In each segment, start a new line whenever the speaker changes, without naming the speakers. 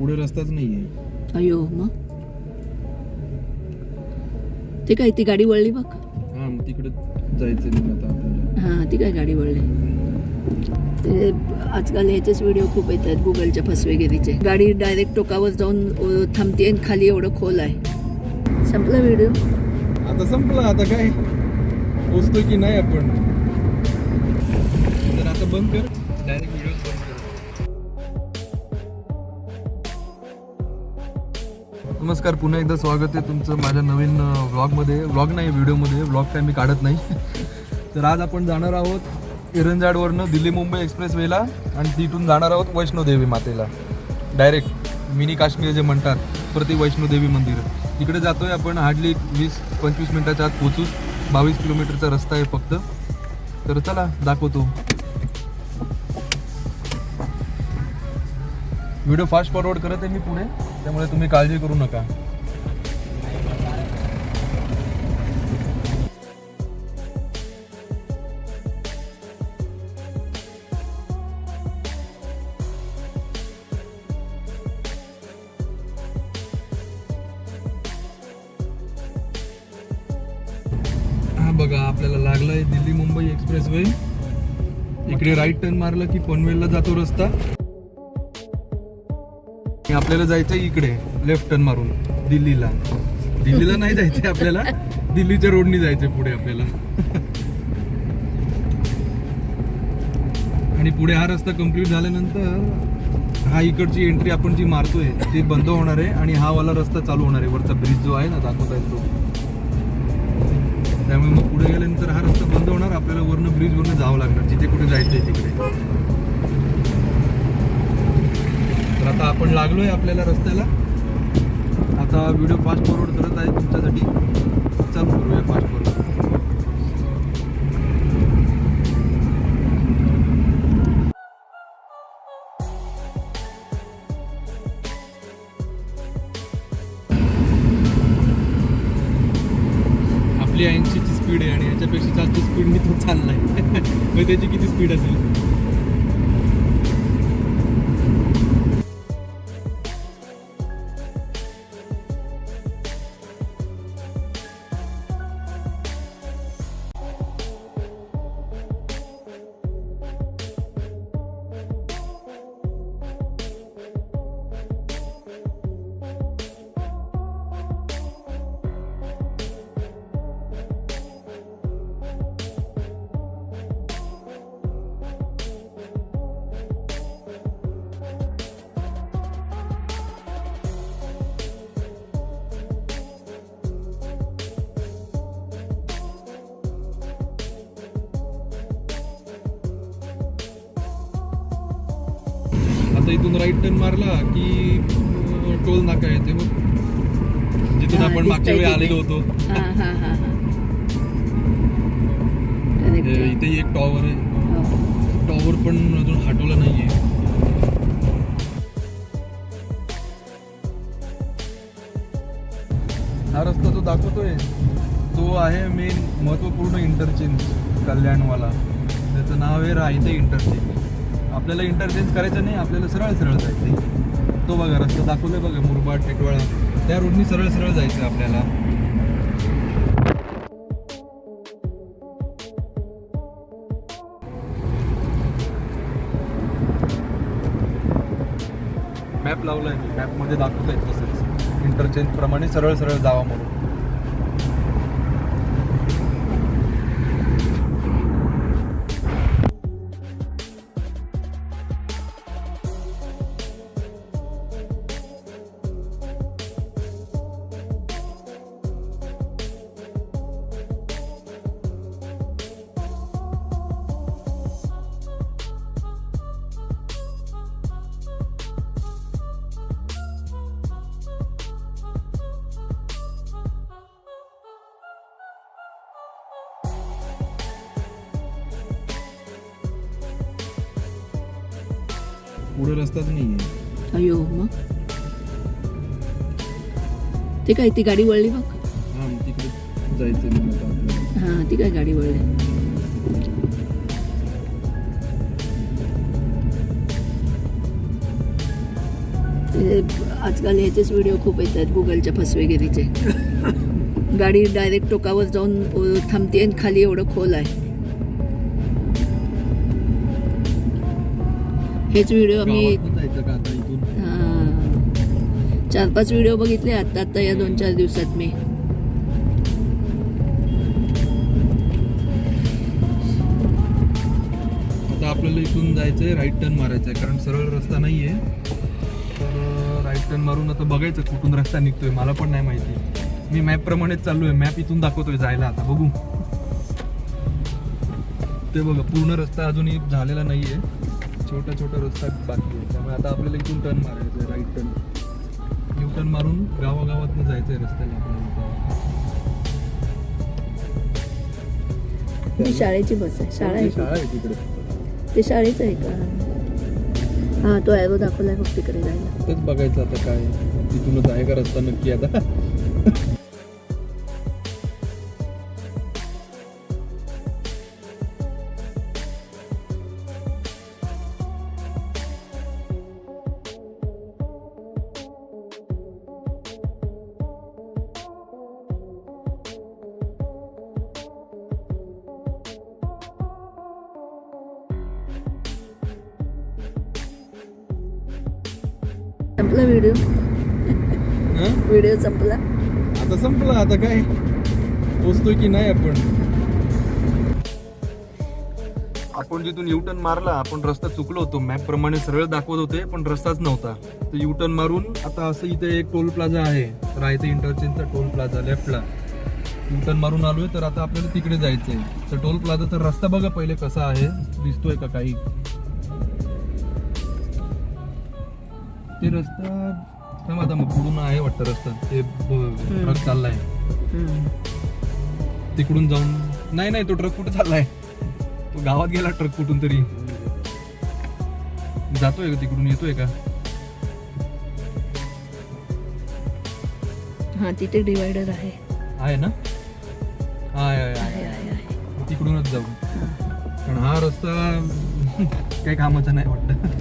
पुढे रस्ताच नाहीये.
अयो मग ते काय ती गाडी वळली बघ.
हा मग तिकडे जायचं मग आता आपल्याला.
हा ती काय गाडी वळली. ते आजकाल ह्याचेच व्हिडिओ खूप येतात गुगलच्या फसवेगिरीचे. गाडी डायरेक्ट टोकावर जाऊन थांबते आणि खाली एवढं खोल आहे. संपला व्हिडिओ.
आता संपला. आता काय पोचतोय की नाही आपण. तर आता बंद कर. डायरेक्ट व्हिडिओ बंद कर. नमस्कार, पुन्हा एकदा स्वागत आहे तुमचं माझ्या नवीन व्लॉगमध्ये. व्लॉग नाही, व्हिडिओमध्ये. व्लॉग काय मी काढत नाही. तर आज आपण जाणार आहोत इरंजाडवरनं दिल्ली मुंबई एक्सप्रेस वेला आणि तिथून जाणार आहोत वैष्णोदेवी मातेला. डायरेक्ट मिनी काश्मीर जे म्हणतात, प्रति वैष्णोदेवी मंदिर. तिकडे जातोय आपण. हार्डली 20-25 मिनिटाच्या आत पोचू. 22 किलोमीटरचा रस्ता आहे फक्त. तर चला दाखवतो. व्हिडिओ फास्ट फॉरवर्ड करत आहे मी पुढे, त्यामुळे तुम्ही काळजी करू नका. हा बघा, आपल्याला लागलाय दिल्ली मुंबई एक्सप्रेस वे. इकडे राईट टर्न मारलं की पनवेलला जातो रस्ता. आपल्याला जायचंय इकडे लेफ्ट टर्न मारून दिल्लीला. दिल्लीला नाही जायचंय आपल्याला, दिल्लीच्या रोडनी जायचंय पुढे आपल्याला. आणि पुढे हा रस्ता कंप्लीट झाल्यानंतर हा इकडची एंट्री आपण जी मारतोय ती बंद होणार आहे आणि हा वाला रस्ता चालू होणार आहे. वरचा ब्रिज जो आहे ना दाखवता येतो, त्यामुळे मग पुढे गेल्यानंतर हा रस्ता बंद होणार. आपल्याला वरनं ब्रिज वरनं जावं लागणार जिथे कुठे जायचंय तिकडे. तर आता आपण लागलोय आपल्याला रस्त्याला. आता व्हिडिओ फास्ट फॉरवर्ड करत आहे तुमच्यासाठी. चालू करूया फास्ट फॉरवर्ड. आपली 80 ची स्पीड आहे आणि याच्यापेक्षा जास्त स्पीडने तो चाललाय. मग त्याची किती स्पीड असेल. आता इथून राईट टर्न मारला की टोल नाका येते बघ, जिथून आपण मागच्या वेळी आलेलो होतो. इथे एक टॉवर आहे. टॉवर पण अजून हटवला नाहीये. हा रस्ता जो दाखवतोय तो आहे मेन महत्वपूर्ण इंटरचेंज कल्याणवाला. त्याचं नाव आहे रायते इंटरचेंज. आपल्याला इंटरचेंज करायचं नाही, आपल्याला सरळ सरळ जायचं. तो बघा रस्ता दाखवलाय बघा, मुरबाड टेटवाळा, त्या रोडनी सरळ सरळ जायचं आपल्याला. मॅप लावलाय मी, मॅपमध्ये दाखवत आहे तसंच इंटरचेंज प्रमाणे सरळ सरळ जावा म्हणून. पुढे रस्ताच नाहीये.
अयो मग ते काय ती गाडी वळली बघ.
हा मग तिकडे जायचं मग आता आपल्याला.
हा ती काय गाडी वळली. ते आजकाल याचेच व्हिडिओ खूप येत आहेत गुगलच्या फसवेगिरीचे. गाडी डायरेक्ट टोकावर जाऊन थांबते आणि खाली एवढं खोल आहे. हेच व्हिडिओ मी
गावातनं जायचं का आता इथून?
4-5 व्हिडिओ बघितले आता या 2-4 दिवसात मी.
आता आपल्याला इथून जायचंय, राईट टर्न मारायचा आहे कारण सरळ रस्ता नाहीये. तर राईट टर्न मारून आता बघायचं कुठून रस्ता निघतोय, मला पण नाही माहिती. मी मॅप प्रमाणेच चाललोय, मॅप इथून दाखवतोय जायला. आता बघू. ते बघा पूर्ण रस्ता अजूनही झालेला नाहीये, छोटा छोटा रस्ता बाकी आहे. त्यामुळे आता आपल्याला इथून टर्न मारायचं आहे, राईट टर्न. यू टर्न मारून गावागावातनं जायचंय रस्त्याला आपल्याला.
ही शाळेची बस आहे. शाळा आहे
शाळा आहे तिकडे.
ते शाळेचं आहे का? हा, तो ॲरो दाखवलाय बघ तिकडे जायला.
तेच बघायचं आता काय तिथूनच आहे का रस्ता नक्की आता.
संपला व्हिडिओ.
हं?
व्हिडिओ संपला.
आता संपला. आता काय पोचतोय की नाही आपण जिथून युटर्न मारला, आपण रस्ता चुकलो होतो. मॅप प्रमाणे सरळ दाखवत होते पण रस्ताच नव्हता. तर युटर्न मारून आता असं इथे एक टोल प्लाझा आहे, रायते इंटरचेंजचा टोल प्लाझा लेफ्टला. युटर्न मारून आलोय, तर आता आपल्याला तिकडे जायचंय. तर टोल प्लाझा तर रस्ता बघा पहिले कसा आहे, दिसतोय का काही. ते रस्ता आता मग पुढून आहे वाटतं रस्ता. ते ट्रक चाललाय तिकडून जाऊन. नाही तो ट्रक कुठे चाललाय? तो गावात गेला ट्रक कुठून तरी. जातोय का तिकडून, येतोय का?
हा, तिथे डिवायडर आहे
ना?
आहे.
तिकडूनच जाऊ. पण हा रस्ता काही कामाचा नाही वाटतं.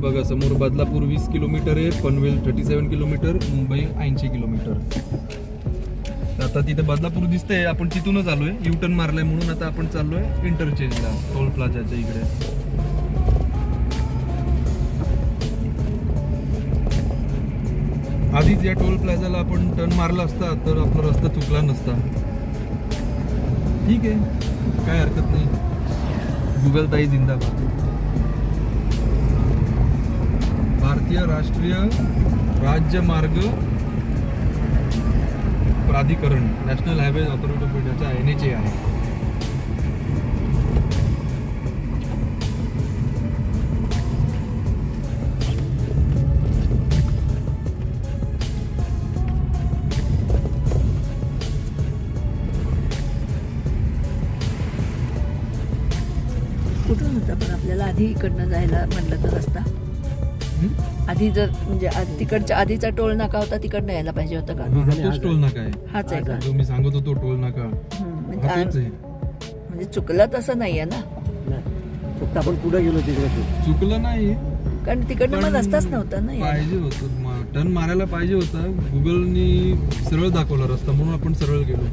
बघा समोर बदलापूर 20 किलोमीटर आहे, पनवेल 37 किलोमीटर, मुंबई 80 किलोमीटर. आता तिथे बदलापूर दिसतंय, आपण तिथूनच आलोय. युटर्न मारलाय म्हणून आता आपण चाललोय इंटरचेंजला, टोल प्लाझाच्या इकडे. आधीच या टोल प्लाझाला आपण टर्न मारला असता तर आपला रस्ता चुकला नसता. ठीक आहे, काय हरकत नाही. गुगल ताई जिंदाबाद. भारतीय राष्ट्रीय राज्य मार्ग प्राधिकरण, नॅशनल हायवे ऑथॉरिटी ऑफ इंडियाचा NHA आहे.
कुठून होता पण आपल्याला आधी इकडनं जायला म्हणलं तर रस्ता? आधी जर म्हणजे तिकडच्या आधीचा टोल नाका होता, तिकडनं यायला पाहिजे होतं का?
तोच टोल नाका आहे.
हाच आहे का?
जो मी सांगत होतो टोल नाका, हा तोच आहे.
म्हणजे चुकलं तसं नाहीये ना?
फक्त आपण पुढे गेलो तिकडे.
चुकलं नाही,
कारण तिकडनं मग रस्ताच नव्हता ना.
पाहिजे होतं टर्न मारायला पाहिजे होता. गुगलनी सरळ दाखवला रस्ता म्हणून आपण सरळ गेलो.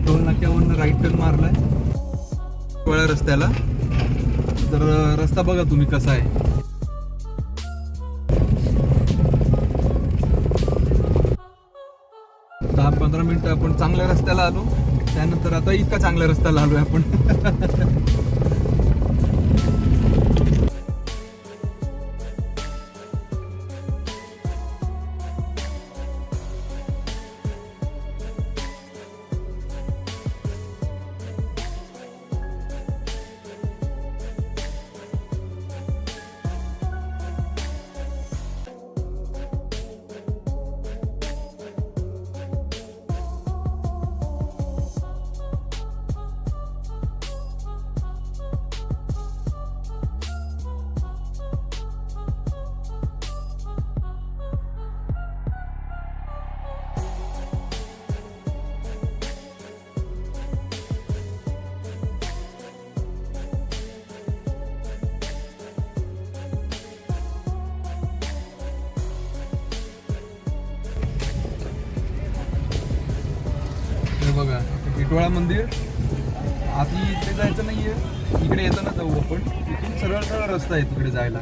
टोल नाक्यावरनं राईट टर्न मारलाय वळ्या रस्त्याला. तर रस्ता बघा तुम्ही कसा आहे. दहा 15 मिनिटं आपण चांगल्या रस्त्याला आलो, त्यानंतर आता इतका चांगल्या रस्त्याला आलोय आपण. बघा टिटवाळा मंदिर. आधी इथे जायचं नाहीये, इकडे येताना जाऊ आपण. इथून सरळ सरळ रस्ता आहे तिकडे जायला.